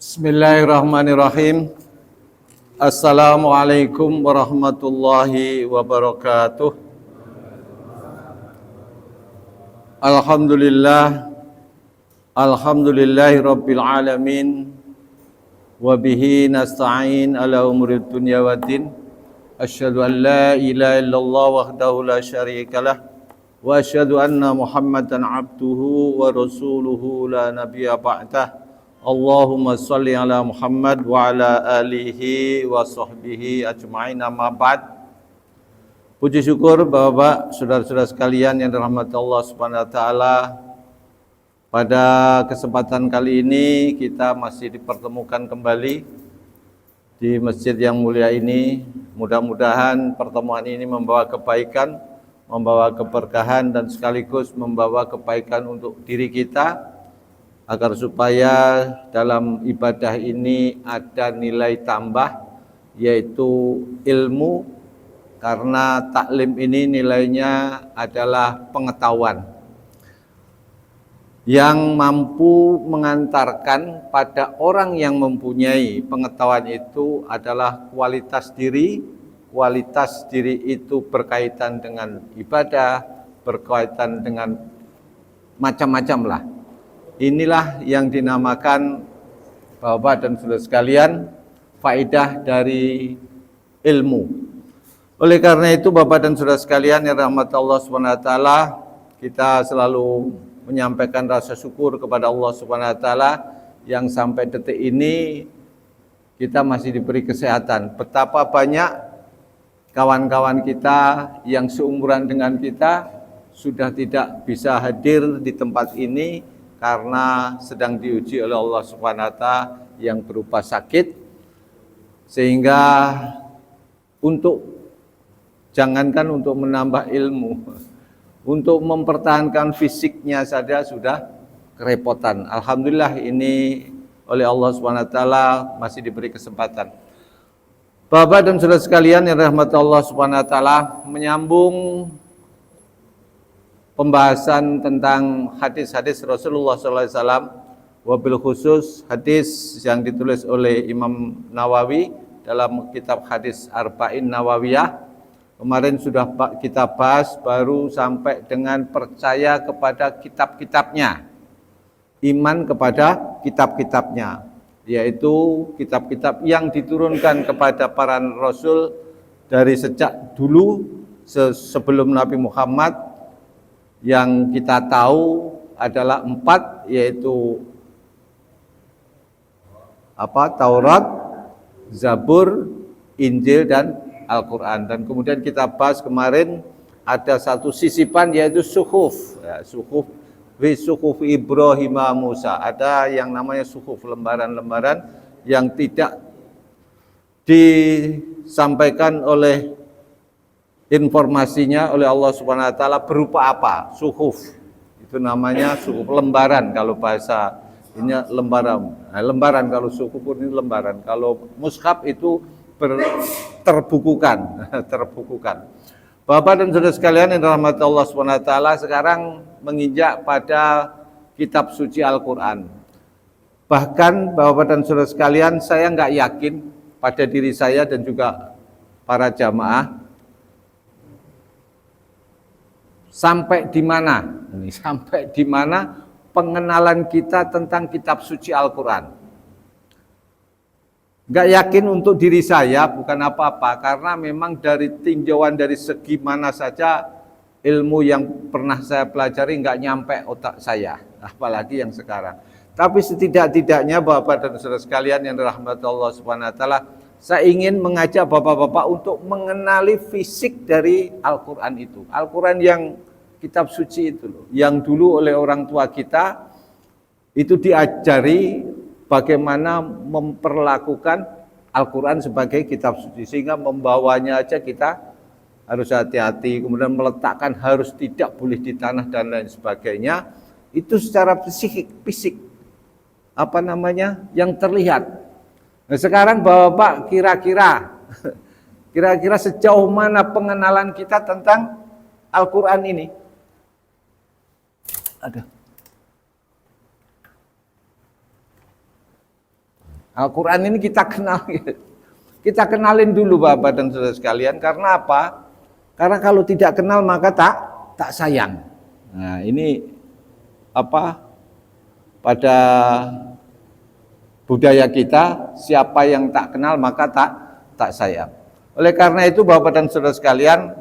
Bismillahirrahmanirrahim. Assalamualaikum warahmatullahi wabarakatuh. Alhamdulillahi rabbil alamin. Wa bihi nasta'in ala umurid dunya waddin. Asyhadu an la ilaha illallah wahdahu la syarikalah. Wa asyhadu anna Muhammadan abduhu wa rasuluhu la nabiyya ba'dah. Allahumma salli ala Muhammad wa ala alihi wa sahbihi ajma'in, amma ba'd. Puji syukur Bapak-bapak, saudara-saudara sekalian yang dirahmati Allah Subhanahu wa taala. Pada kesempatan kali ini kita masih dipertemukan kembali di masjid yang mulia ini. Mudah-mudahan pertemuan ini membawa kebaikan, membawa keberkahan dan sekaligus membawa kebaikan untuk diri kita, agar supaya dalam ibadah ini ada nilai tambah, yaitu ilmu, karena taklim ini nilainya adalah pengetahuan yang mampu mengantarkan pada orang yang mempunyai pengetahuan itu adalah kualitas diri. Kualitas diri itu berkaitan dengan ibadah, berkaitan dengan macam-macam lah. Inilah yang dinamakan, Bapak dan saudara sekalian, faedah dari ilmu. Oleh karena itu Bapak dan saudara sekalian yang rahmat Allah SWT, kita selalu menyampaikan rasa syukur kepada Allah SWT yang sampai detik ini kita masih diberi kesehatan. Betapa banyak kawan-kawan kita yang seumuran dengan kita sudah tidak bisa hadir di tempat ini karena sedang diuji oleh Allah Subhanahu wa taala yang berupa sakit, sehingga jangankan untuk menambah ilmu, untuk mempertahankan fisiknya saja sudah kerepotan. Alhamdulillah ini oleh Allah Subhanahu wa taala masih diberi kesempatan. Bapak dan saudara sekalian yang rahmat Allah Subhanahu wa taala, menyambung pembahasan tentang hadis-hadis Rasulullah SAW, wabil khusus hadis yang ditulis oleh Imam Nawawi dalam kitab hadis Arba'in Nawawiyah. Kemarin sudah kita bahas, baru sampai dengan percaya kepada kitab-kitabnya, iman kepada kitab-kitabnya, yaitu kitab-kitab yang diturunkan kepada para Rasul dari sejak dulu sebelum Nabi Muhammad. Yang kita tahu adalah 4, yaitu Taurat, Zabur, Injil, dan Al-Quran. Dan kemudian kita bahas kemarin ada satu sisipan, yaitu suhuf, suhuf Ibrahim Musa. Ada yang namanya suhuf, lembaran-lembaran yang tidak disampaikan oleh informasinya oleh Allah Subhanahu wa taala berupa apa? Suhuf. Itu namanya suhuf, lembaran kalau bahasa ini lembaran. Nah, lembaran kalau suhuf ini lembaran. Kalau mushaf itu terbukukan, terbukukan. Bapak dan saudara sekalian yang dirahmati Allah Subhanahu wa taala, sekarang menginjak pada kitab suci Al-Qur'an. Bahkan Bapak dan saudara sekalian, saya enggak yakin pada diri saya dan juga para jamaah sampai di mana pengenalan kita tentang kitab suci Al-Quran. Gak yakin untuk diri saya, bukan apa-apa, karena memang dari tinjauan dari segi mana saja ilmu yang pernah saya pelajari gak nyampe otak saya, apalagi yang sekarang. Tapi setidak-tidaknya Bapak dan saudara sekalian yang dirahmati Allah Subhanahu wa taala, saya ingin mengajak Bapak-bapak untuk mengenali fisik dari Al-Quran itu. Al-Quran yang kitab suci itu loh, yang dulu oleh orang tua kita itu diajari bagaimana memperlakukan Al-Quran sebagai kitab suci, sehingga membawanya aja kita harus hati-hati, kemudian meletakkan harus tidak boleh di tanah dan lain sebagainya. Itu secara fisik yang terlihat. Nah, sekarang Bapak kira-kira sejauh mana pengenalan kita tentang Al-Quran ini? Al-Quran ini kita kenal. Kita kenalin dulu Bapak dan Saudara sekalian. Karena apa? Karena kalau tidak kenal maka tak sayang. Nah, ini apa? Pada budaya kita, siapa yang tak kenal maka tak sayang. Oleh karena itu Bapak dan Saudara sekalian,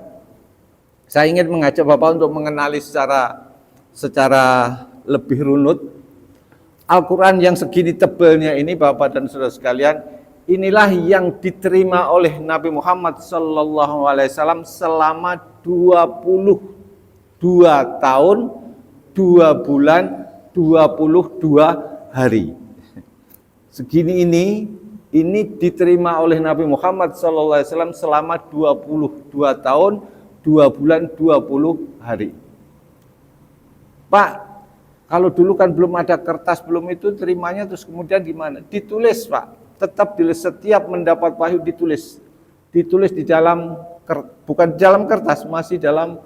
saya ingin mengajak Bapak untuk mengenali secara lebih runut Al-Quran yang segini tebalnya ini Bapak dan Saudara sekalian. Inilah yang diterima oleh Nabi Muhammad SAW selama 22 tahun, 2 bulan, 22 hari. Segini ini diterima oleh Nabi Muhammad SAW selama 22 tahun, 2 bulan, 20 hari. Pak, kalau dulu kan belum ada kertas, belum itu terimanya terus kemudian gimana? Ditulis Pak, tetap setiap mendapat wahyu ditulis. Ditulis di dalam, bukan di dalam kertas, masih dalam,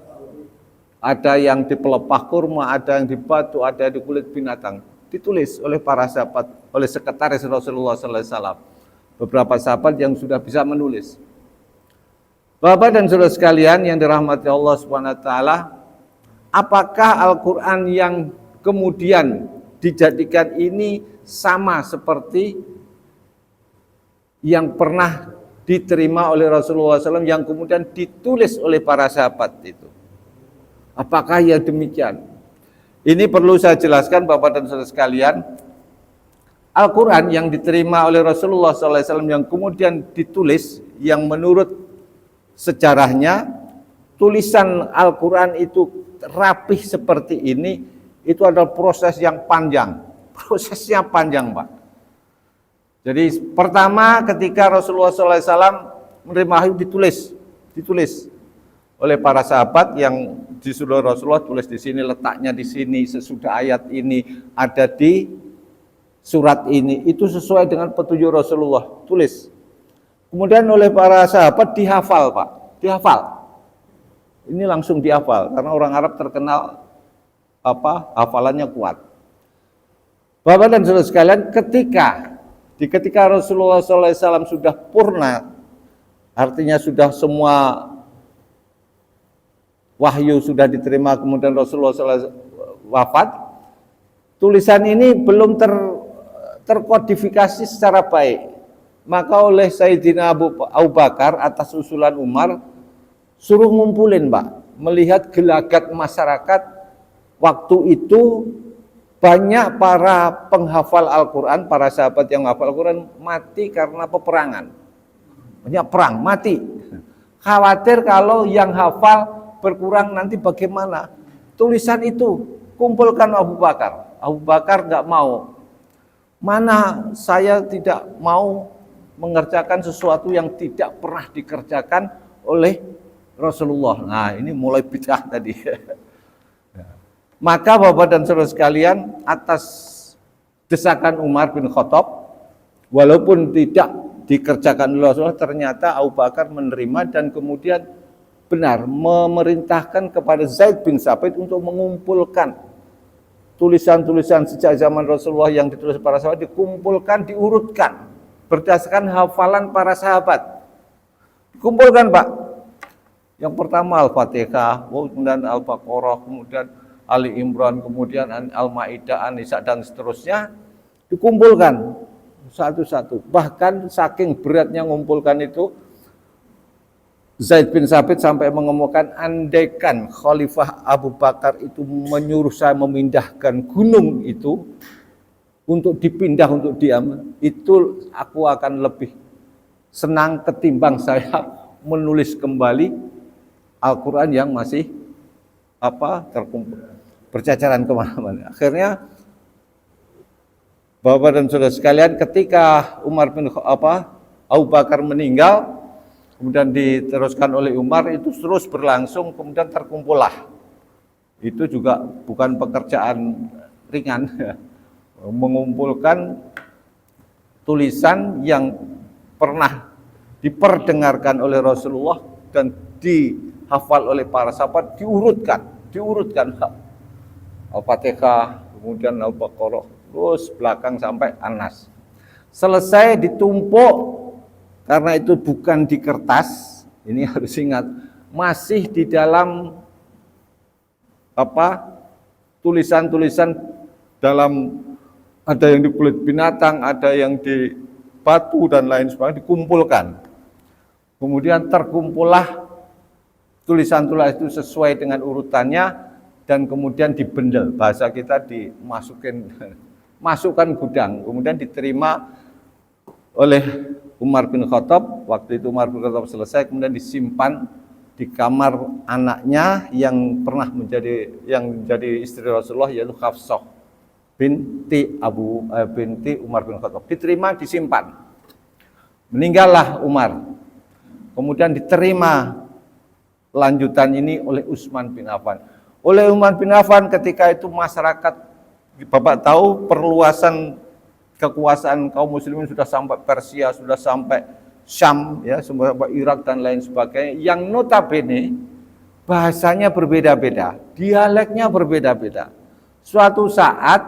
ada yang di pelepah kurma, ada yang di batu, ada di kulit binatang. Ditulis oleh para sahabat, oleh sekretaris Rasulullah SAW. Beberapa sahabat yang sudah bisa menulis. Bapak dan saudara sekalian yang dirahmati Allah SWT, apakah Al-Quran yang kemudian dijadikan ini sama seperti yang pernah diterima oleh Rasulullah SAW yang kemudian ditulis oleh para sahabat itu? Apakah ya demikian? Ini perlu saya jelaskan Bapak dan Saudara sekalian. Al-Quran yang diterima oleh Rasulullah SAW yang kemudian ditulis, yang menurut sejarahnya tulisan Al-Quran itu rapih seperti ini, itu adalah proses yang panjang. Prosesnya panjang Pak. Jadi pertama ketika Rasulullah SAW menerima wahyu ditulis oleh para sahabat yang disuruh Rasulullah, tulis di sini, letaknya di sini, sesudah ayat ini ada di surat ini, itu sesuai dengan petunjuk Rasulullah, tulis. Kemudian oleh para sahabat dihafal Pak, dihafal. Ini langsung dihafal karena orang Arab terkenal hafalannya kuat. Bapak dan saudara sekalian, ketika Rasulullah SAW sudah purna, artinya sudah semua wahyu sudah diterima, kemudian Rasulullah SAW wafat, tulisan ini belum terkodifikasi secara baik. Maka oleh Sayyidina Abu Bakar atas usulan Umar, suruh ngumpulin Pak, melihat gelagat masyarakat waktu itu, banyak para penghafal Al-Quran, para sahabat yang menghafal Al-Quran mati karena peperangan. Banyak perang, mati. Khawatir kalau yang hafal berkurang nanti bagaimana? Tulisan itu kumpulkan Abu Bakar. Abu Bakar nggak mau. Mana saya tidak mau mengerjakan sesuatu yang tidak pernah dikerjakan oleh Rasulullah. Nah, ini mulai bid'ah tadi. Maka Bapak dan Saudara sekalian, atas desakan Umar bin Khattab, walaupun tidak dikerjakan oleh Rasulullah, ternyata Abu Bakar menerima dan kemudian benar memerintahkan kepada Zaid bin Sabit untuk mengumpulkan tulisan-tulisan sejak zaman Rasulullah yang ditulis para sahabat, dikumpulkan, diurutkan berdasarkan hafalan para sahabat. Dikumpulkan Pak. Yang pertama Al-Fatihah, kemudian Al-Baqarah, kemudian Ali Imran, kemudian Al-Maidah, An-Nisa dan seterusnya, dikumpulkan satu-satu. Bahkan saking beratnya mengumpulkan itu, Zaid bin Sabit sampai mengemukakan, andaikan Khalifah Abu Bakar itu menyuruh saya memindahkan gunung itu untuk dipindah, untuk diam, itu aku akan lebih senang ketimbang saya menulis kembali Al-Quran yang masih terkumpul, berceceran kemana-mana. Akhirnya Bapak dan Saudara sekalian, ketika Umar bin Abu Bakar meninggal, kemudian diteruskan oleh Umar, itu terus berlangsung, kemudian terkumpullah. Itu juga bukan pekerjaan ringan, mengumpulkan tulisan yang pernah diperdengarkan oleh Rasulullah dan dihafal oleh para sahabat, diurutkan Al-Fatihah, kemudian Al-Baqarah, terus belakang sampai An-Nas. selesai ditumpuk, karena itu bukan di kertas, ini harus ingat, masih di dalam tulisan-tulisan dalam, ada yang di kulit binatang, ada yang di batu dan lain sebagainya, dikumpulkan. Kemudian terkumpullah tulisan-tulisan itu sesuai dengan urutannya dan kemudian dibendel, bahasa kita masukkan gudang, kemudian diterima oleh Umar bin Khattab. Waktu itu Umar bin Khattab selesai, kemudian disimpan di kamar anaknya yang pernah menjadi istri Rasulullah, yaitu Hafsah binti Umar bin Khattab. Diterima, disimpan. Meninggallah Umar. Kemudian diterima lanjutan ini oleh Utsman bin Affan. Oleh Utsman bin Affan ketika itu masyarakat, Bapak tahu perluasan kekuasaan kaum muslimin sudah sampai Persia, sudah sampai Syam, ya, sampai Irak dan lain sebagainya, yang notabene bahasanya berbeda-beda, dialeknya berbeda-beda. Suatu saat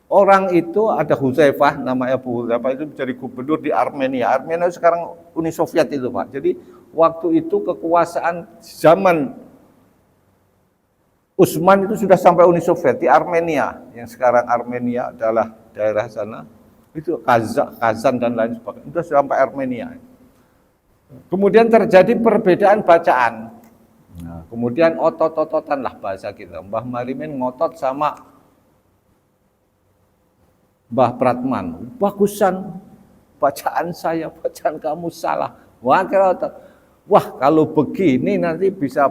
orang itu, ada Hudzaifah, namanya Abu Hudzaifah, itu menjadi gubernur di Armenia. Armenia sekarang Uni Soviet itu, Pak. Jadi waktu itu kekuasaan zaman Utsman itu sudah sampai Uni Soviet di Armenia, yang sekarang Armenia adalah daerah sana, itu Kazan dan lain sebagainya, itu sampai Armenia. Kemudian terjadi perbedaan bacaan. Nah, kemudian otot-ototan lah bahasa kita. Mbah Marimin ngotot sama Mbah Pratman, bagusan bacaan saya, bacaan kamu salah. Wah, kalau begini nanti bisa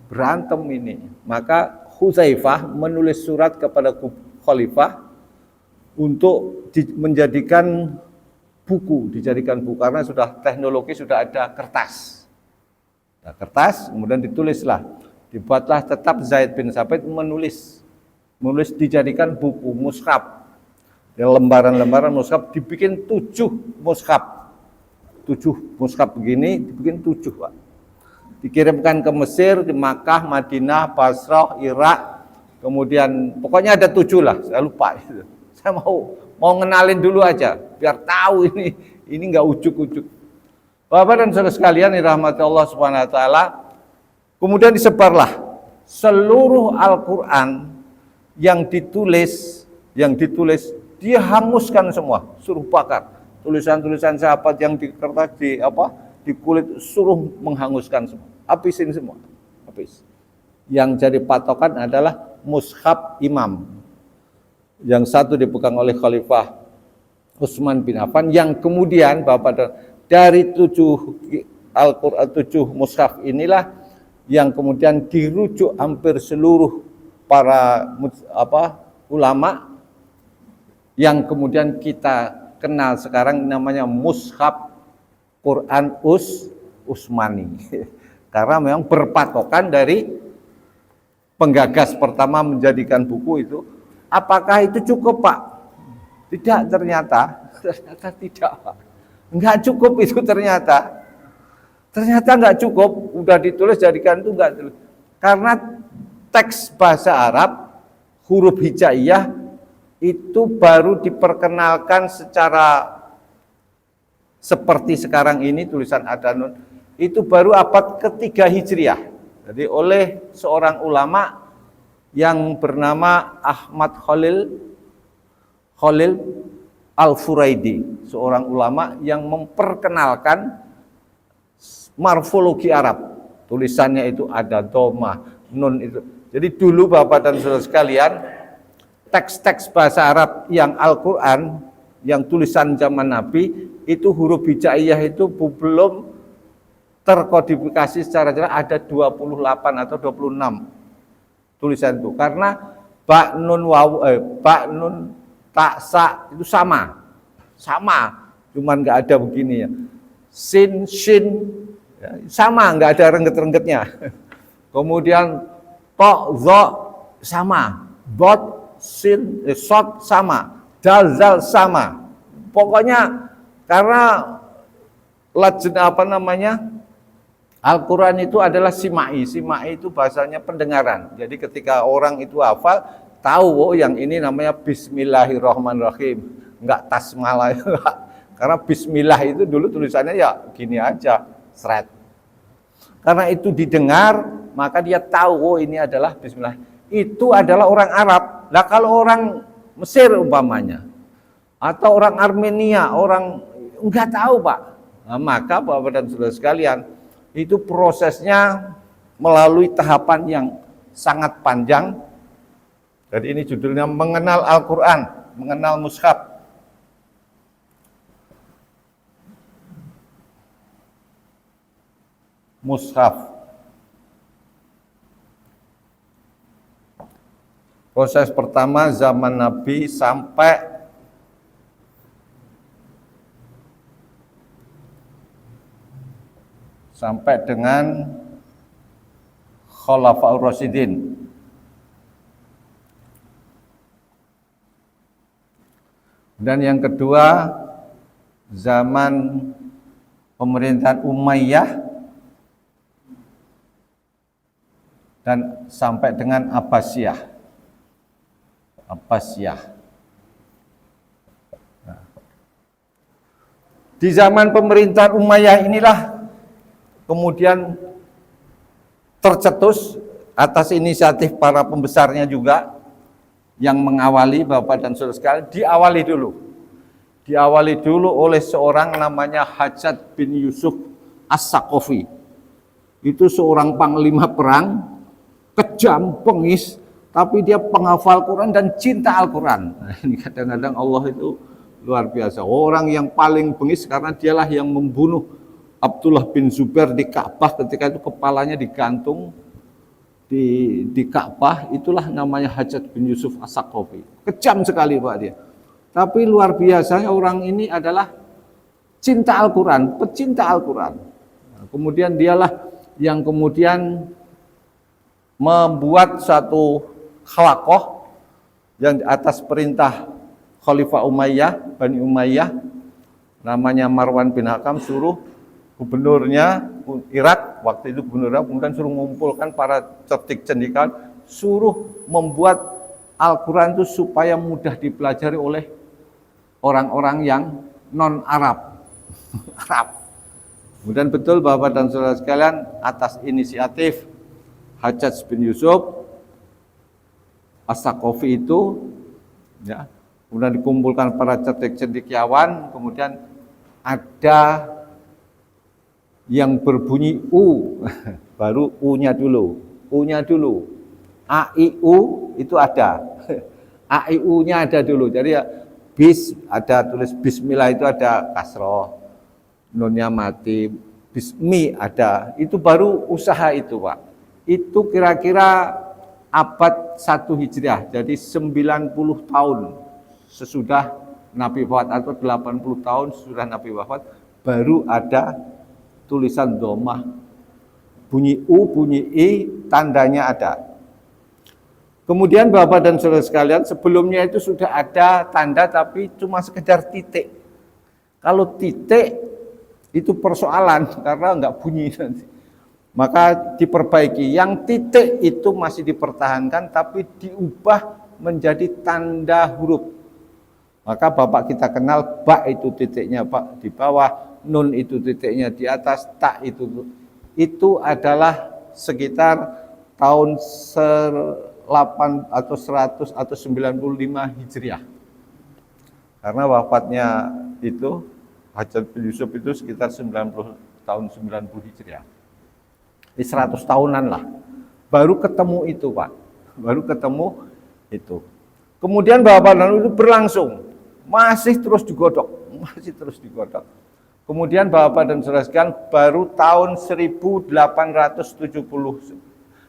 berantem ini. Maka Hudzaifah menulis surat kepada khalifah untuk dijadikan buku, karena sudah teknologi, sudah ada kertas. Nah, kertas, kemudian ditulislah, dibuatlah tetap Zaid bin Tsabit menulis dijadikan buku mushaf. Lembaran-lembaran mushaf dibikin 7 mushaf. 7 mushaf begini dibikin 7, Pak. Dikirimkan ke Mesir, di Makkah, Madinah, Basrah, Irak, kemudian pokoknya ada 7 lah, saya lupa itu. Saya mau ngenalin dulu aja biar tahu ini enggak ujuk-ujuk. Bapak dan Saudara sekalian dirahmati Allah Subhanahu wa taala, kemudian disebarlah seluruh Al-Qur'an yang ditulis dia hanguskan semua, suruh bakar. Tulisan-tulisan sahabat yang di kertas di kulit suruh menghanguskan semua, habisin semua, habis. Yang jadi patokan adalah mushaf Imam. Yang satu dipegang oleh Khalifah Utsman bin Affan, yang kemudian Bapak dari 7 Al-Qur'an, 7 mushaf inilah yang kemudian dirujuk hampir seluruh para ulama, yang kemudian kita kenal sekarang namanya mushaf Quran Utsmani. Karena memang berpatokan dari penggagas pertama menjadikan buku itu. Apakah itu cukup, Pak? Tidak, ternyata tidak, Pak. Enggak cukup itu ternyata. Ternyata enggak cukup, udah ditulis jadikan itu enggak tulis. Karena teks bahasa Arab, huruf hijaiyah itu baru diperkenalkan secara seperti sekarang ini, tulisan Adanun, itu baru abad ke-3 Hijriah. Jadi oleh seorang ulama yang bernama Ahmad Khalil Al-Furaidi, seorang ulama yang memperkenalkan morfologi Arab. Tulisannya itu ada dhamma, nun itu. Jadi dulu Bapak dan Saudara sekalian, teks-teks bahasa Arab yang Al-Qur'an, yang tulisan zaman Nabi, itu huruf hijaiyah itu belum terkodifikasi secara jelas, ada 28 atau 26 tulisan itu, karena ba nun ta sa itu sama, cuman nggak ada begini ya, sin shin ya, sama, nggak ada rengget-renggetnya. Kemudian to zo sama, bot sin sot sama, dal zal sama, pokoknya karena Al-Quran itu adalah simai itu bahasanya pendengaran. Jadi ketika orang itu hafal, tahu yang ini namanya Bismillahirrahmanirrahim. enggak tasmala. Karena bismillah itu dulu tulisannya ya gini aja, seret. Karena itu didengar, maka dia tahu, oh ini adalah bismillah. Itu adalah orang Arab. Nah kalau orang Mesir umpamanya, atau orang Armenia, orang enggak tahu Pak. Nah, maka Bapak dan Saudara sekalian, itu prosesnya melalui tahapan yang sangat panjang. Jadi ini judulnya mengenal Al-Quran, mengenal mushaf. Mushaf. Proses pertama zaman Nabi sampai dengan Khulafaur Rasyidin. Dan yang kedua, zaman pemerintahan Umayyah dan sampai dengan Abbasiyah. Nah. Di zaman pemerintahan Umayyah inilah kemudian tercetus atas inisiatif para pembesarnya juga yang mengawali Bapak dan Saudara sekalian, diawali dulu oleh seorang namanya Hajjaj bin Yusuf As-Saqafi. Itu seorang panglima perang, kejam, bengis, tapi dia penghafal Quran dan cinta Al-Quran. Nah, ini kadang-kadang Allah itu luar biasa. Orang yang paling bengis karena dialah yang membunuh Abdullah bin Zubair di Ka'bah ketika itu kepalanya digantung di Ka'bah. Itulah namanya Hajjaj bin Yusuf As-Saqafi. Kejam sekali Pak dia. Tapi luar biasanya orang ini adalah cinta Al-Quran, pecinta Al-Quran. Nah, kemudian dialah yang kemudian membuat satu khalaqah yang atas perintah Khalifah Umayyah, Bani Umayyah, namanya Marwan bin Hakam, suruh gubernurnya Irak, waktu itu gubernurnya, kemudian suruh mengumpulkan para cerdik cendikiawan, suruh membuat Al-Quran itu supaya mudah dipelajari oleh orang-orang yang non-Arab. Arab. Kemudian betul Bapak dan Saudara sekalian, atas inisiatif Hajjaj bin Yusuf As-Saqafi itu, ya, kemudian dikumpulkan para cerdik cendekiawan, kemudian ada yang berbunyi U, baru U-nya dulu, A, I, U itu ada, A, I, U-nya ada dulu, jadi ya, ada tulis Bismillah itu ada kasroh, nunnya mati, Bismi ada, itu baru usaha itu Pak, itu kira-kira abad 1 Hijriah, jadi 90 tahun sesudah Nabi wafat atau 80 tahun sesudah Nabi wafat, baru ada tulisan dhammah, bunyi U, bunyi I, tandanya ada. Kemudian Bapak dan Saudara sekalian, sebelumnya itu sudah ada tanda tapi cuma sekedar titik. Kalau titik itu persoalan karena enggak bunyi nanti. Maka diperbaiki. Yang titik itu masih dipertahankan tapi diubah menjadi tanda huruf. Maka Bapak kita kenal ba itu titiknya Pak di bawah, nun itu titiknya di atas, tak itu adalah sekitar tahun 8 atau 100 atau 95 Hijriah. Karena wafatnya itu Hajjaj bin Yusuf itu sekitar 90 tahun 90 Hijriah. 100 tahunan lah. Baru ketemu itu, Pak. Baru ketemu itu. Kemudian Bapak itu berlangsung, masih terus digodok. Kemudian Bapak dan Saudara sekalian, baru tahun 1870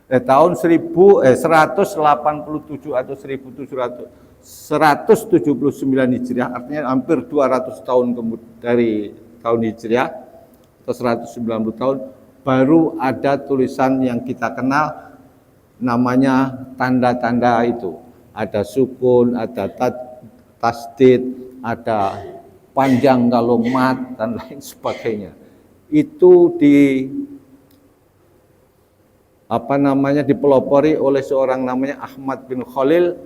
tahun 1187 atau 179 Hijriah, artinya hampir 200 tahun dari tahun Hijriah atau 190 tahun, baru ada tulisan yang kita kenal namanya tanda-tanda itu. Ada sukun, ada tasdid, ada panjang kalau mat dan lain sebagainya. Itu dipelopori oleh seorang namanya Ahmad bin Khalil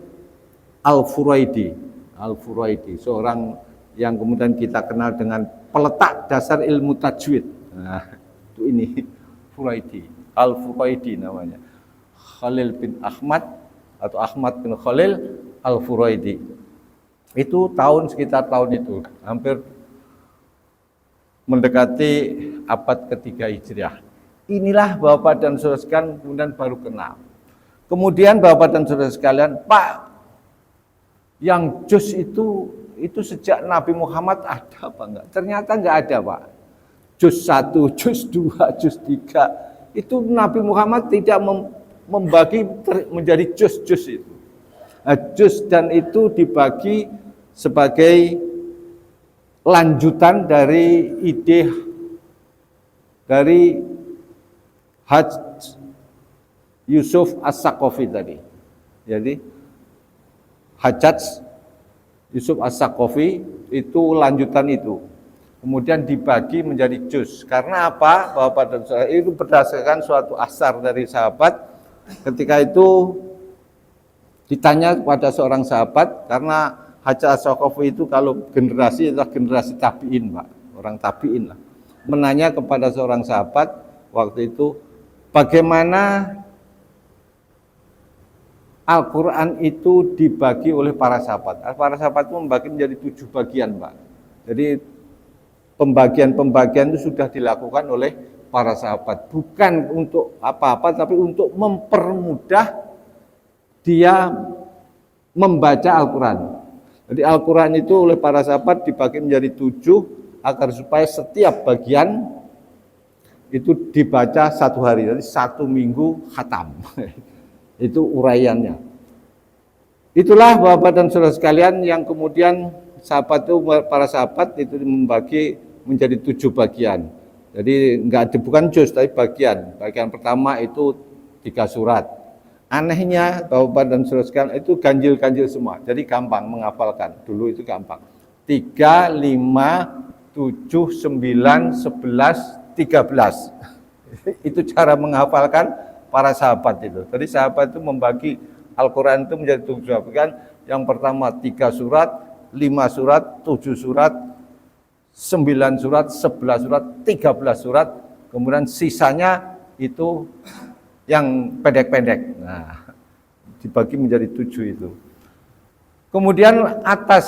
Al-Furaidi. Al-Furaidi, seorang yang kemudian kita kenal dengan peletak dasar ilmu tajwid. Nah, itu ini Furaidi, Al-Furaidi namanya. Khalil bin Ahmad atau Ahmad bin Khalil Al-Furaidi. Itu sekitar tahun itu, hampir mendekati abad ketiga Hijriah. Inilah Bapak dan Saudara sekalian kemudian baru kenal. Kemudian Bapak dan Saudara sekalian, Pak, yang juz itu sejak Nabi Muhammad ada apa enggak? Ternyata enggak ada, Pak. Juz 1, juz 2, juz 3. Itu Nabi Muhammad tidak membagi menjadi juz-juz itu. Nah, juz dan itu dibagi sebagai lanjutan dari ide dari Hajj Yusuf As-Saqafi tadi. Jadi Hajjaj Yusuf As-Saqafi itu lanjutan itu. Kemudian dibagi menjadi juz. Karena apa? Bapak dan Saudara, itu berdasarkan suatu asar dari sahabat. Ketika itu ditanya kepada seorang sahabat, karena Hajjaj As-Saqafi itu kalau generasi adalah generasi tabi'in, Pak. Orang tabi'in lah. Menanya kepada seorang sahabat waktu itu, bagaimana Al-Quran itu dibagi oleh para sahabat. Para sahabat itu membagi menjadi 7 bagian, Pak. Jadi pembagian-pembagian itu sudah dilakukan oleh para sahabat. Bukan untuk apa-apa, tapi untuk mempermudah dia membaca Al-Quran. Jadi Al-Quran itu oleh para sahabat dibagi menjadi 7, agar supaya setiap bagian itu dibaca 1 hari. Jadi 1 minggu khatam. Itu uraiannya. Itulah Bapak dan Saudara sekalian yang kemudian para sahabat itu membagi menjadi 7 bagian. Jadi bukan juz tapi bagian. Bagian pertama itu 3 surat. Anehnya Bapak dan Saudara sekalian itu ganjil-ganjil semua. Jadi gampang menghafalkan. Dulu itu gampang. 3, 5, 7, 9, 11, 13. Itu cara menghafalkan para sahabat itu. Jadi sahabat itu membagi Al-Quran itu menjadi 7 bagian. Yang pertama 3 surat, 5 surat, 7 surat, 9 surat, 11 surat, 13 surat. Kemudian sisanya itu yang pendek-pendek. Nah, dibagi menjadi 7 itu. Kemudian atas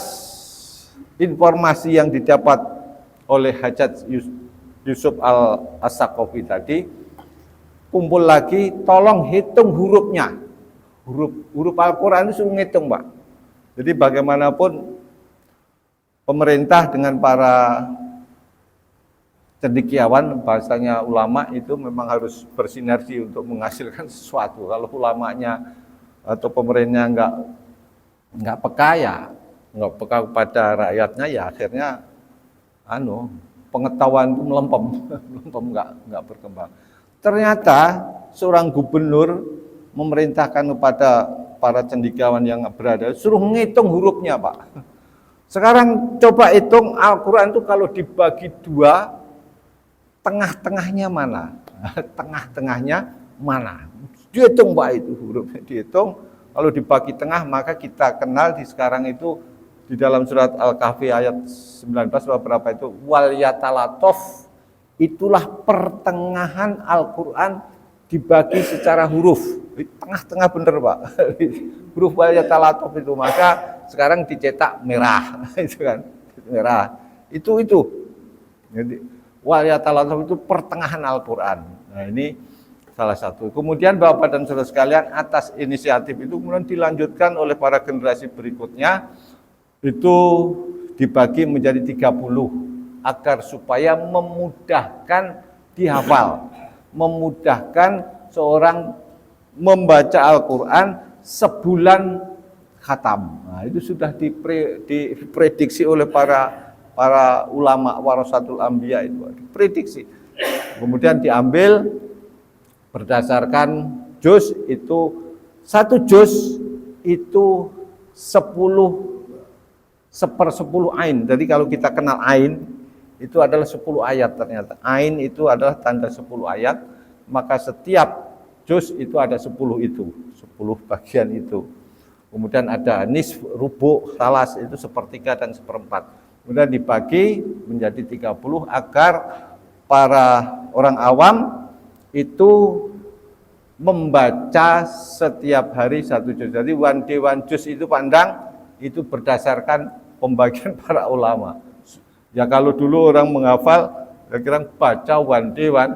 informasi yang didapat oleh Hajjaj Yusuf As-Saqafi tadi, kumpul lagi, tolong hitung hurufnya. Huruf Al-Quran itu suruh ngitung, Pak. Jadi bagaimanapun pemerintah dengan para cendekiawan, bahasanya ulama itu memang harus bersinergi untuk menghasilkan sesuatu. Kalau ulamanya atau pemerintahnya nggak peka ya, nggak peka kepada rakyatnya ya akhirnya pengetahuan itu melempem nggak berkembang. Ternyata seorang gubernur memerintahkan kepada para cendekiawan yang berada, suruh ngitung hurufnya, Pak. Sekarang coba hitung Al-Quran itu kalau dibagi 2, tengah-tengahnya mana? Tengah-tengahnya mana? Dihitung, Pak, itu hurufnya dihitung. Kalau dibagi tengah, maka kita kenal di sekarang itu di dalam surat Al-Kahfi ayat 19 berapa itu, wal yatalatof. Itulah pertengahan Al-Quran dibagi secara huruf. Tengah-tengah bener, Pak. Huruf wal yatalatof itu. Maka sekarang dicetak merah. Itu kan, merah. Itu. Jadi wal yatalatof itu pertengahan Al-Quran. Nah, ini salah satu. Kemudian Bapak dan Saudara sekalian, atas inisiatif itu kemudian dilanjutkan oleh para generasi berikutnya. Itu dibagi menjadi 30. Agar supaya memudahkan dihafal, memudahkan seorang membaca Al-Quran sebulan khatam. Nah, itu sudah diprediksi oleh para ulama warasatul anbiya itu, diprediksi. Kemudian diambil berdasarkan juz itu, 1 juz itu 10/10 ain. Jadi kalau kita kenal ain, itu adalah 10 ayat ternyata. Ain itu adalah tanda 10 ayat, maka setiap juz itu ada 10 itu, 10 bagian itu. Kemudian ada nisf, rubu, salas, itu sepertiga dan seperempat. Kemudian dibagi menjadi 30 agar para orang awam itu membaca setiap hari 1 juz. Jadi one day one juz itu pandang itu berdasarkan pembagian para ulama. Ya kalau dulu orang menghafal, kira-kira baca one day one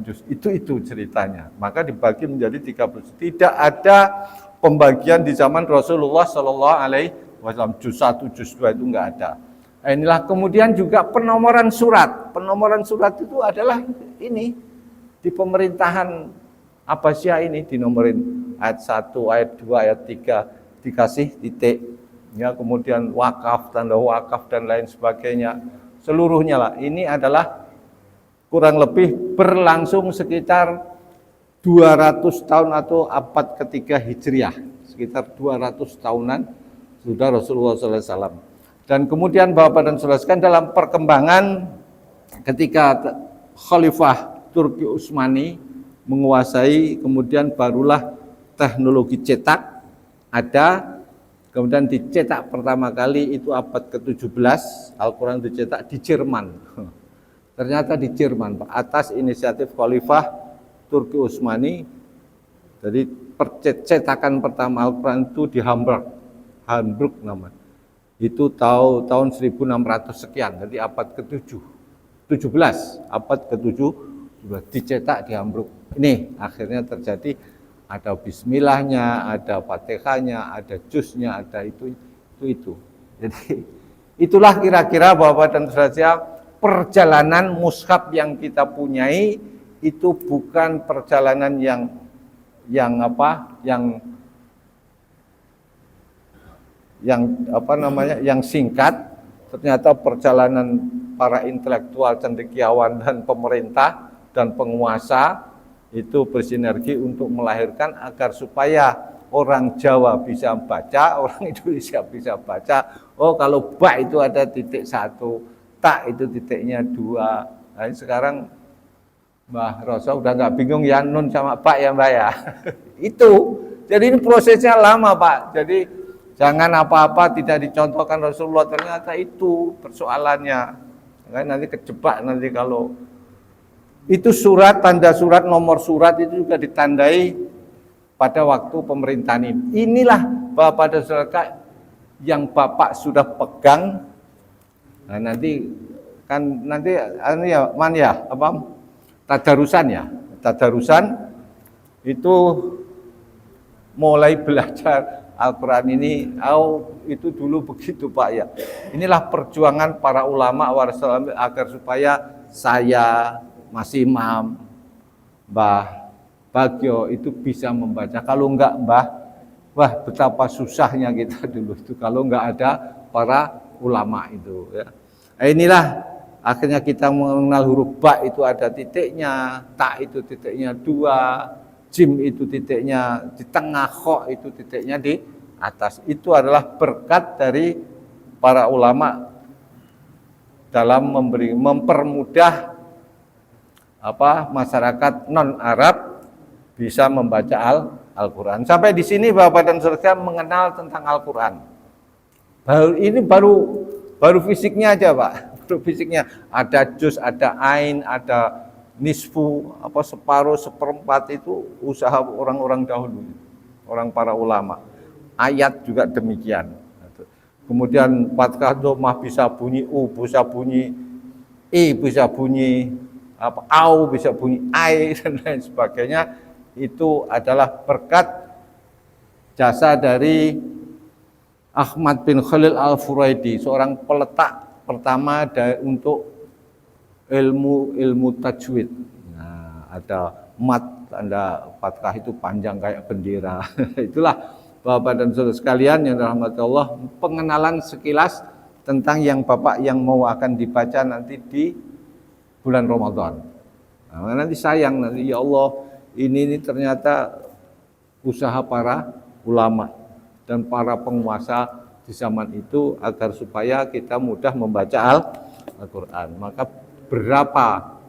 juz. Itu ceritanya. Maka dibagi menjadi 30. Tidak ada pembagian di zaman Rasulullah Shallallahu Alaihi Wasallam juz 1, juz 2 itu enggak ada. Nah, inilah kemudian juga penomoran surat. Penomoran surat itu adalah ini di pemerintahan Abbasiyah ini dinomorin ayat 1, ayat 2, ayat 3 dikasih titik. Ya, kemudian wakaf, tanda wakaf dan lain sebagainya. Seluruhnya lah. Ini adalah kurang lebih berlangsung sekitar 200 tahun atau abad ketiga Hijriah, sekitar 200 tahunan sudah Rasulullah SAW. Dan kemudian Bapak dan Saudara sekalian dalam perkembangan ketika Khalifah Turki Utsmani menguasai, kemudian barulah teknologi cetak ada, kemudian dicetak pertama kali itu abad ke-17, Al-Quran dicetak di Jerman. Ternyata di Jerman, Pak, atas inisiatif Khalifah Turki Utsmani. Jadi percetakan pertama Al-Quran itu di Hamburg namanya. Itu tahun 1600 sekian, jadi abad ke-17, abad ke-7 dicetak di Hamburg. Ini akhirnya terjadi, ada bismillahnya, ada fatihahnya, ada juznya, ada itu. Jadi itulah kira-kira Bapak dan Saudara, perjalanan mushaf yang kita punyai itu bukan perjalanan yang singkat. Ternyata perjalanan para intelektual, cendekiawan dan pemerintah dan penguasa itu bersinergi untuk melahirkan agar supaya orang Jawa bisa baca, orang Indonesia bisa baca. Oh, kalau ba itu ada titik 1, tak itu titiknya 2. Nah, sekarang Mbah Rosa udah nggak bingung ya nun sama Pak ya Mbak ya. Itu. Jadi ini prosesnya lama Pak. Jadi jangan apa-apa tidak dicontohkan Rasulullah, ternyata itu persoalannya. Nanti kejebak nanti kalau itu surat, tanda surat, nomor surat itu juga ditandai pada waktu pemerintahan ini. Inilah Bapak dan Saudara yang Bapak sudah pegang. Nah, nanti tadarusan itu mulai belajar Al-Quran ini. Itu dulu begitu Pak ya. Inilah perjuangan para ulama warasatul agar supaya saya, Mas Imam, Mbah Bagio itu bisa membaca. Kalau enggak wah betapa susahnya kita dulu itu kalau enggak ada para ulama itu ya. Nah, inilah akhirnya kita mengenal huruf ba itu ada titiknya, ta itu titiknya 2, jim itu titiknya di tengah, kho itu titiknya di atas. Itu adalah berkat dari para ulama dalam mempermudah masyarakat non Arab bisa membaca Al-Quran. Sampai di sini Bapak dan Saudara mengenal tentang Al-Quran. Baru fisiknya aja Pak. Baru fisiknya ada juz, ada ain, ada nisfu, separuh, seperempat, itu usaha orang-orang dahulu, orang para ulama. Ayat juga demikian. Kemudian fathah dhammah bisa bunyi u, bisa bunyi i, bisa bunyi au, bisa bunyi ai dan lain sebagainya. Itu adalah berkat jasa dari Ahmad bin Khalil Al-Furaidi, seorang peletak pertama untuk ilmu tajwid. Nah, ada mat, tanda fathah itu panjang kayak bendera. Itulah Bapak dan Saudara sekalian yang dirahmati Allah, pengenalan sekilas tentang yang Bapak yang mau akan dibaca nanti di bulan Ramadan. Nah, nanti sayang nanti ya Allah, ini ternyata usaha para ulama dan para penguasa di zaman itu agar supaya kita mudah membaca Al-Quran. Maka berapa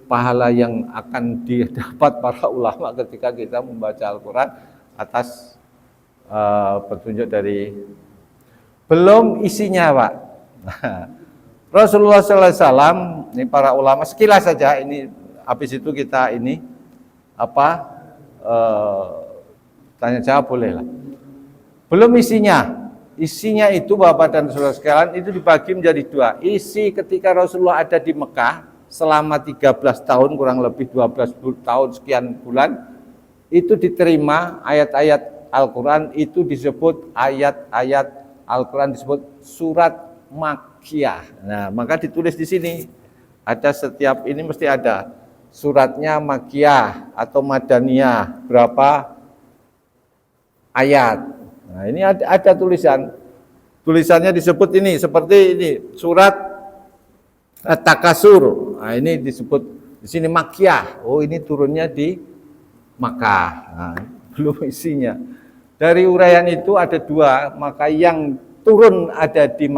pahala yang akan didapat para ulama ketika kita membaca Al-Quran atas petunjuk dari belum isinya, Pak. Rasulullah sallallahu alaihi wasallam, ini para ulama sekilas saja, ini habis itu kita ini tanya jawab boleh lah. Belum isinya. Isinya itu Bapak dan Saudara sekalian itu dibagi menjadi dua. Isi ketika Rasulullah ada di Mekah selama 13 tahun, kurang lebih 12 tahun sekian bulan, itu diterima ayat-ayat Al-Quran, itu disebut ayat-ayat Al-Quran disebut surat Makkiyah. Nah, maka ditulis di sini ada setiap ini mesti ada suratnya Makkiyah atau Madaniyah berapa ayat. Nah, ini ada tulisannya disebut ini seperti ini surat At-Takasur. Nah, ini disebut di sini Makkiyah. Oh, ini turunnya di Makkah. Nah, belum isinya. Dari uraian itu ada dua, maka yang turun ada di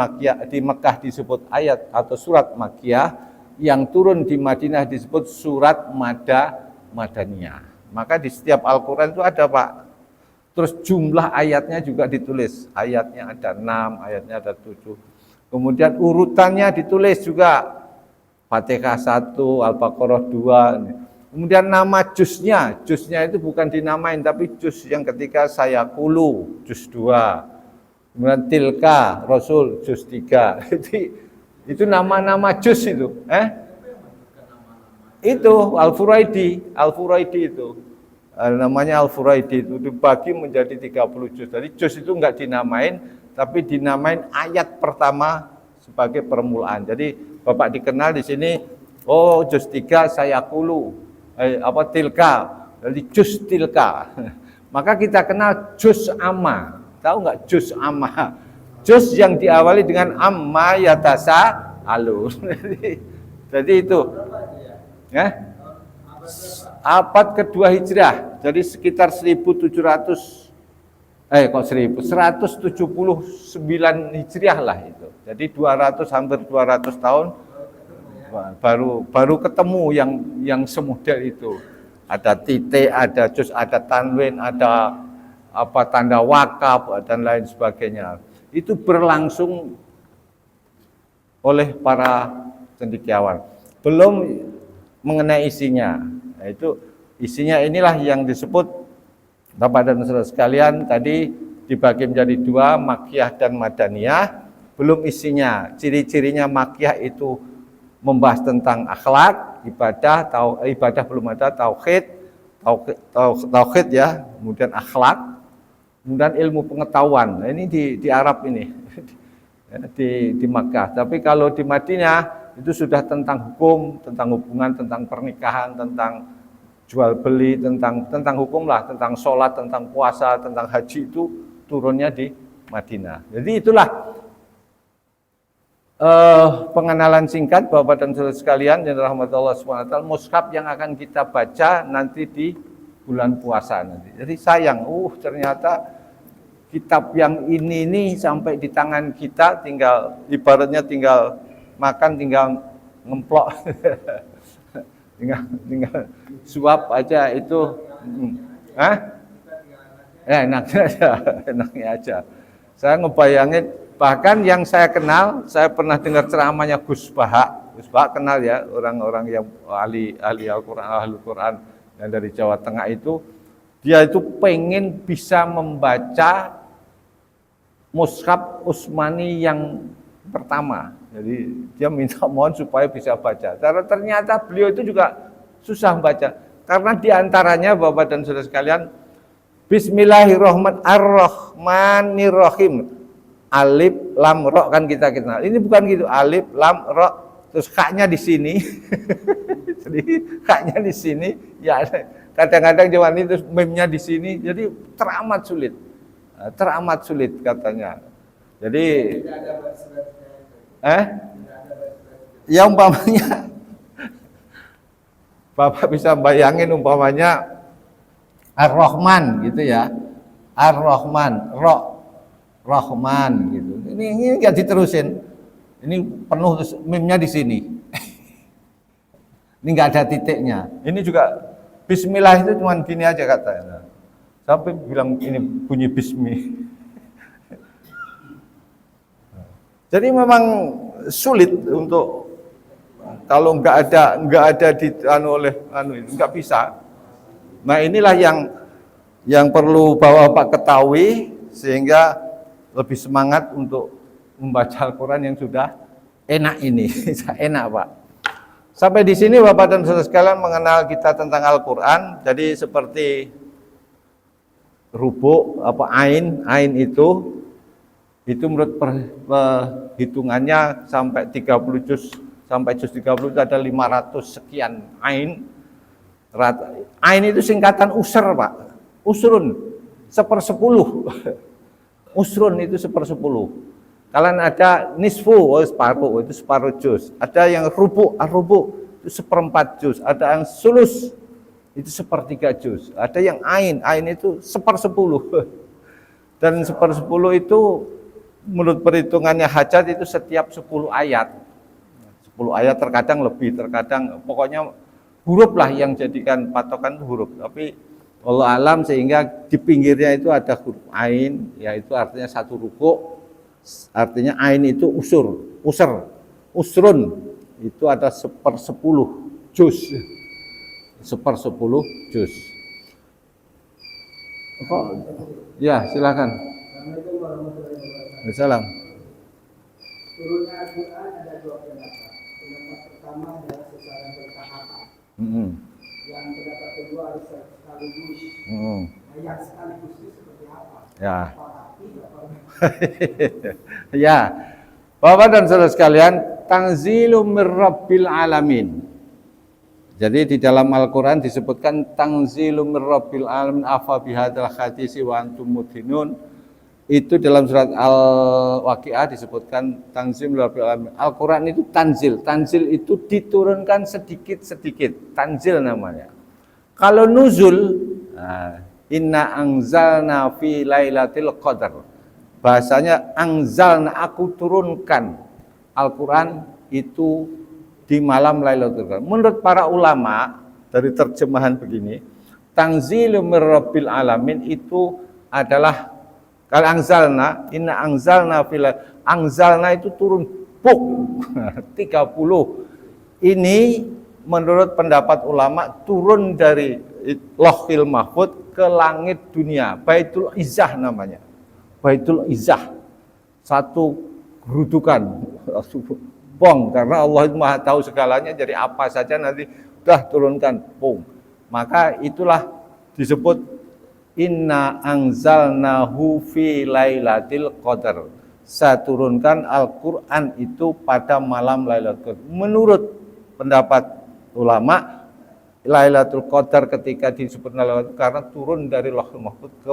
Makkah disebut ayat atau surat Makkiyah, yang turun di Madinah disebut surat Madaniyah. Maka di setiap Al-Quran itu ada, Pak. Terus jumlah ayatnya juga ditulis. Ayatnya ada 6, ayatnya ada 7. Kemudian urutannya ditulis juga. Fatihah 1, Al-Baqarah 2. Kemudian nama juznya itu bukan dinamain, tapi juz yang ketika saya kulu, juz 2. Kemudian tilka, Rasul, juz 3. Itu nama-nama juz itu. Itu Al-Furaidi itu. Namanya Al-Furaidi itu dibagi menjadi 30 juz. Jadi juz itu enggak dinamain, tapi dinamain ayat pertama sebagai permulaan. Jadi Bapak dikenal di sini, oh juz 3 saya kulu, tilka, jadi juz tilka. Maka kita kenal juz amma. Tahu enggak juz amma? Juz yang diawali dengan amma yatasa alun. Jadi itu. Abad kedua Hijrah, jadi sekitar 179 Hijriah lah itu. Jadi 200 hampir 200 tahun baru ketemu yang semodel itu. Ada titik, ada juz, ada tanwin, ada tanda wakaf dan lain sebagainya. Itu berlangsung oleh para cendekiawan. Belum mengenai isinya. Nah, itu isinya inilah yang disebut Bapak dan Saudara sekalian tadi dibagi menjadi dua, Makkiyah dan Madaniyah. Belum isinya, ciri-cirinya Makkiyah itu membahas tentang akhlak, ibadah belum ada, tauhid ya, kemudian akhlak, kemudian ilmu pengetahuan. Nah, ini di Arab ini, di Makkah. Tapi kalau di Madinah itu sudah tentang hukum, tentang hubungan, tentang pernikahan, tentang jual beli, tentang hukum lah, tentang sholat, tentang puasa, tentang haji itu turunnya di Madinah. Jadi itulah pengenalan singkat Bapak dan Saudara sekalian yang dirahmati Allah SWT, mushaf yang akan kita baca nanti di bulan puasa nanti. Jadi sayang, ternyata kitab yang ini sampai di tangan kita tinggal ibaratnya tinggal makan, tinggal ngemplok. tinggal suap aja itu. Enaknya aja. Saya ngebayangin, bahkan yang saya kenal, saya pernah dengar ceramahnya Gus Bahak. Gus Bahak kenal ya, orang-orang yang ahli Al-Quran yang dari Jawa Tengah itu, dia itu pengen bisa membaca mushaf Utsmani yang pertama. Jadi dia minta mohon supaya bisa baca. Ternyata beliau itu juga susah membaca. Karena diantaranya Bapak dan Saudara sekalian, Bismillahirrahmanirrahim. Alif, lam, ro kan kita kenal. Ini bukan gitu. Alif, lam, ro, terus haknya di sini. Jadi haknya di sini. Ya kadang-kadang jawaban itu meme-nya di sini. Jadi teramat sulit katanya. Jadi ya umpamanya Bapak bisa bayangin umpamanya Ar-Rahman gitu ya. Ar-Rahman, Rahman gitu. Ini enggak diterusin. Ini penuh terus meme-nya di sini. Ini enggak ada titiknya. Ini juga bismillah itu cuma gini aja katanya. Sampai bilang ini bunyi bismi. Jadi memang sulit untuk kalau nggak ada di nggak bisa. Nah inilah yang perlu Bapak ketahui sehingga lebih semangat untuk membaca Al-Quran yang sudah enak ini, enak Pak. Sampai di sini Bapak dan Saudara sekalian mengenal kita tentang Al-Quran. Jadi seperti rubuk ain itu menurut perhitungannya sampai 30 juz sampai juz 30 itu ada 500 sekian ain. Ain itu singkatan usr Pak, usrun 1/10. Usrun itu 1/10. Kalian ada nisfu, separuh, itu separuh juz. Ada yang rubu itu 1/4 juz. Ada yang sulus, itu 1/3 juz. Ada yang ain itu 1/10. Dan 1/10 itu menurut perhitungannya Hajat itu setiap 10 ayat. 10 ayat terkadang lebih, terkadang pokoknya huruf lah yang jadikan patokan itu huruf. Tapi Allah alam sehingga di pinggirnya itu ada huruf ain, yaitu artinya satu ruku. Artinya ain itu usrun itu ada 1/10 juz. 1/10 juz. Ya, silakan. Assalamualaikum. Turunnya Al-Quran ada dua pendapat. Pendapat pertama adalah secara bertahapan. Yang pendapat kedua harus sekaligus. Nah, yang sekaligus itu seperti apa? Ya. Api, Ya. Bapak dan Saudara sekalian, tanzilum mir rabbil alamin. Jadi di dalam Al-Quran disebutkan tanzilum mir rabbil alamin afa bihadzal hadisi wa antum mudhinun. Itu dalam surat Al-Waqiah disebutkan tanzil rabbil alamin. Al-Quran itu tanzil. Tanzil itu diturunkan sedikit-sedikit. Tanzil namanya. Kalau nuzul, inna anzalna fi lailatul qadar. Bahasanya anzalna, aku turunkan Al-Quran itu di malam Lailatul Qadar. Menurut para ulama dari terjemahan begini, tanzilum mir rabbil alamin itu adalah kalau anzalna, inna anzalna fil anzalna itu turun buk 30. Ini menurut pendapat ulama turun dari Lauhil Mahfuz ke langit dunia, Baitul Izzah namanya. Baitul Izzah. Satu gerudukan, pong, karena Allah itu Maha tahu segalanya, jadi apa saja nanti udah turunkan, pong. Maka itulah disebut inna anzalnahu fi lailatul qadar. Saya turunkan Al-Quran itu pada malam Lailatul Qadar. Menurut pendapat ulama, Lailatul Qadar ketika disebut Lailatul karena turun dari Lauhul Mahfuz ke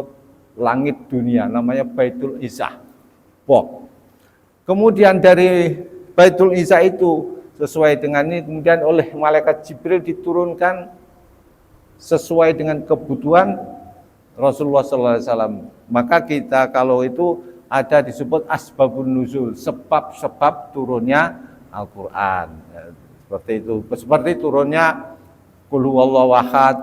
langit dunia, namanya Baitul Izzah. Kemudian dari Baitul Izzah itu sesuai dengan ini kemudian oleh malaikat Jibril diturunkan sesuai dengan kebutuhan Rasulullah SAW. Maka kita kalau itu ada disebut asbabun nuzul, sebab-sebab turunnya Al-Quran. Seperti itu. Seperti turunnya Qul huwallahu ahad,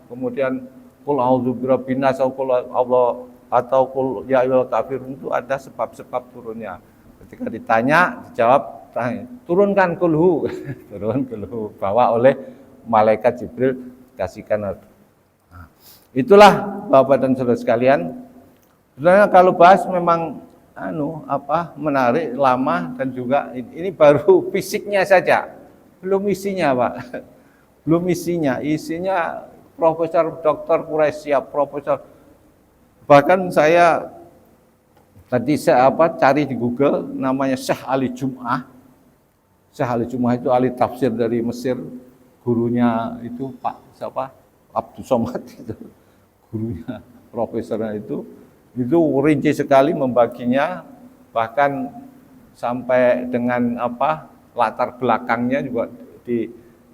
kemudian Qul a'udzu birabbin nas atau Qul ya ayyuhal kafirun, itu ada sebab-sebab turunnya. Ketika ditanya, dijawab, turunkan kulhu, turun kulhu, bawa oleh malaikat Jibril, kasihkan. Itulah Bapak dan Saudara sekalian. Sebenarnya kalau bahas memang menarik, lama, dan juga ini baru fisiknya saja, belum isinya Pak, belum isinya. Isinya Profesor Dr. Quraisyah, Profesor, bahkan saya tadi cari di Google namanya Syekh Ali Jum'ah. Syekh Ali Jum'ah itu ahli tafsir dari Mesir, gurunya itu Pak siapa? Abdul Somad itu. Gurunya, profesornya itu rinci sekali membaginya, bahkan sampai dengan latar belakangnya juga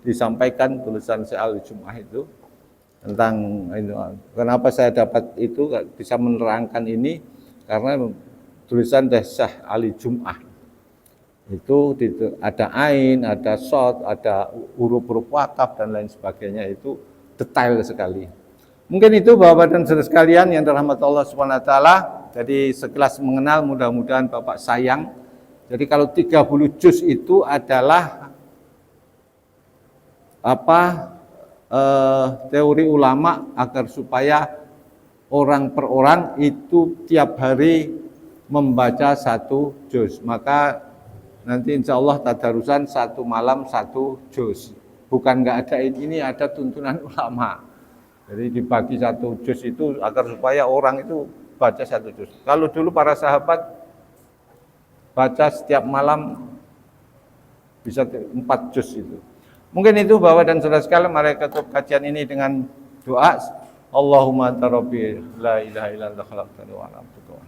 disampaikan tulisan Syekh Ali Jum'ah itu tentang itu. Kenapa saya dapat itu bisa menerangkan ini, karena tulisan Syekh Ali Jum'ah itu ada ain, ada shot, ada huruf-huruf wakaf dan lain sebagainya, itu detail sekali. Mungkin itu Bapak dan Saudara sekalian yang dirahmati Allah Subhanahu wa taala. Jadi sekelas mengenal, mudah-mudahan Bapak sayang. Jadi kalau 30 juz itu adalah teori ulama agar supaya orang per orang itu tiap hari membaca 1 juz. Maka nanti insya Allah tadarusan 1 malam 1 juz. Bukan nggak ada, ini ada tuntunan ulama. Jadi dibagi 1 juz itu agar supaya orang itu baca 1 juz. Kalau dulu para sahabat baca setiap malam bisa 4 juz itu. Mungkin itu Bapak dan Saudara sekalian, mari tutup kajian ini dengan doa. Allahumma anta rabbi la ilaha illa anta khalaqtani wa ana abduka wa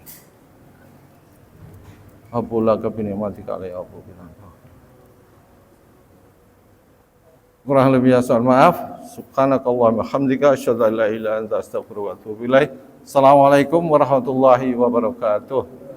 Abulaka bi ni'matika alayya wa bi kurang lebih maaf. Subhanakallahumma hamdika asyhadu an la ilaha illa anta astaghfiruka wa atubu ilaik. Assalamualaikum warahmatullahi wabarakatuh.